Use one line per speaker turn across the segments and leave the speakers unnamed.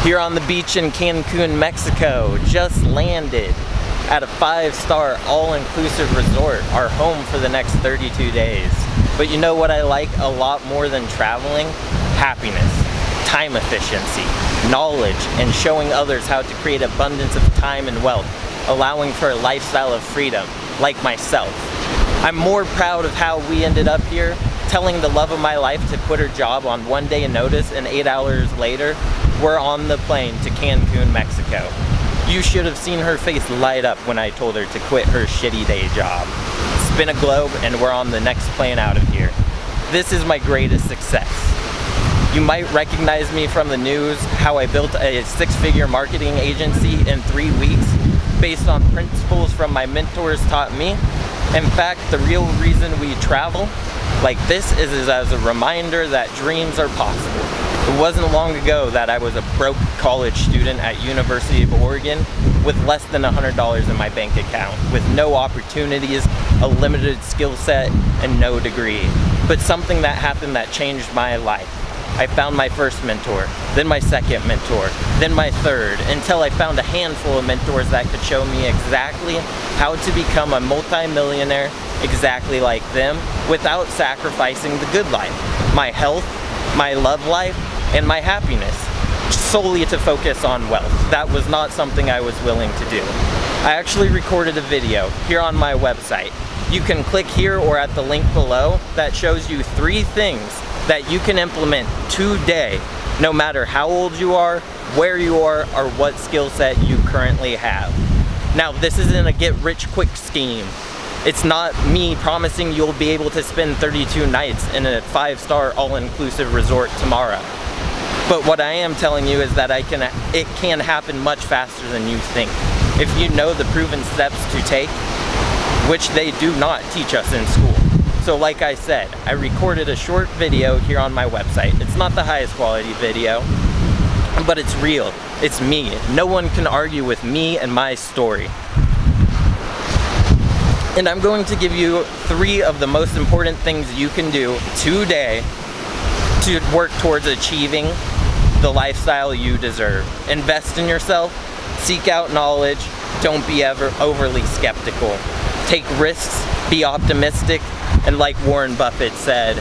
Here on the beach in Cancun, Mexico, just landed at a 5-star all-inclusive resort, our home for the next 32 days. But you know what I like a lot more than traveling? Happiness, time efficiency, knowledge, and showing others how to create abundance of time and wealth, allowing for a lifestyle of freedom, like myself. I'm more proud of how we ended up here, telling the love of my life to quit her job on 1 day notice, and 8 hours later, we're on the plane to Cancun, Mexico. You should have seen her face light up when I told her to quit her shitty day job. Spin a globe and we're on the next plane out of here. This is my greatest success. You might recognize me from the news, how I built a 6-figure marketing agency in 3 weeks based on principles from my mentors taught me. In fact, the real reason we travel like this is as a reminder that dreams are possible. It wasn't long ago that I was a broke college student at University of Oregon with less than $100 in my bank account, with no opportunities, a limited skill set, and no degree. But something that happened that changed my life. I found my first mentor, then my second mentor, then my third, until I found a handful of mentors that could show me exactly how to become a multi-millionaire exactly like them without sacrificing the good life, my health, my love life, and my happiness, solely to focus on wealth. That was not something I was willing to do. I actually recorded a video here on my website. You can click here or at the link below that shows you 3 things that you can implement today, no matter how old you are, where you are, or what skill set you currently have. Now, this isn't a get-rich-quick scheme. It's not me promising you'll be able to spend 32 nights in a 5-star all-inclusive resort tomorrow. But what I am telling you is that it can happen much faster than you think. If you know the proven steps to take, which they do not teach us in school. So like I said, I recorded a short video here on my website. It's not the highest quality video, but it's real. It's me. No one can argue with me and my story. And I'm going to give you 3 of the most important things you can do today to work towards achieving the lifestyle you deserve. Invest in yourself, seek out knowledge, don't be ever overly skeptical. Take risks, be optimistic, and like Warren Buffett said,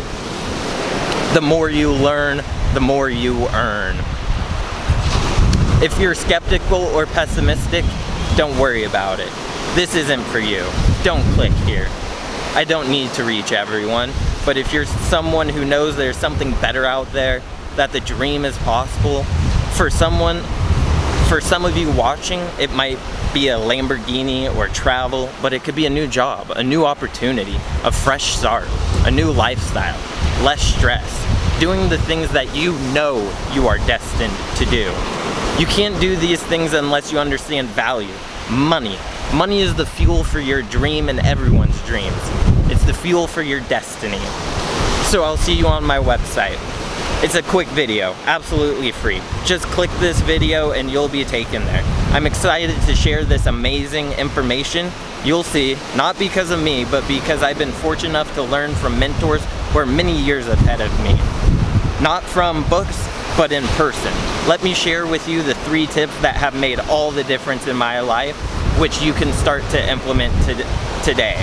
the more you learn, the more you earn. If you're skeptical or pessimistic, don't worry about it. This isn't for you. Don't click here. I don't need to reach everyone, but if you're someone who knows there's something better out there, that the dream is possible, for some of you watching, it might be a Lamborghini or travel, but it could be a new job, a new opportunity, a fresh start, a new lifestyle, less stress, doing the things that you know you are destined to do. You can't do these things unless you understand value, money. Money is the fuel for your dream and everyone's dreams. It's the fuel for your destiny. So I'll see you on my website. It's a quick video, absolutely free. Just click this video and you'll be taken there. I'm excited to share this amazing information. You'll see, not because of me, but because I've been fortunate enough to learn from mentors who are many years ahead of me. Not from books, but in person. Let me share with you the 3 tips that have made all the difference in my life, which you can start to implement today.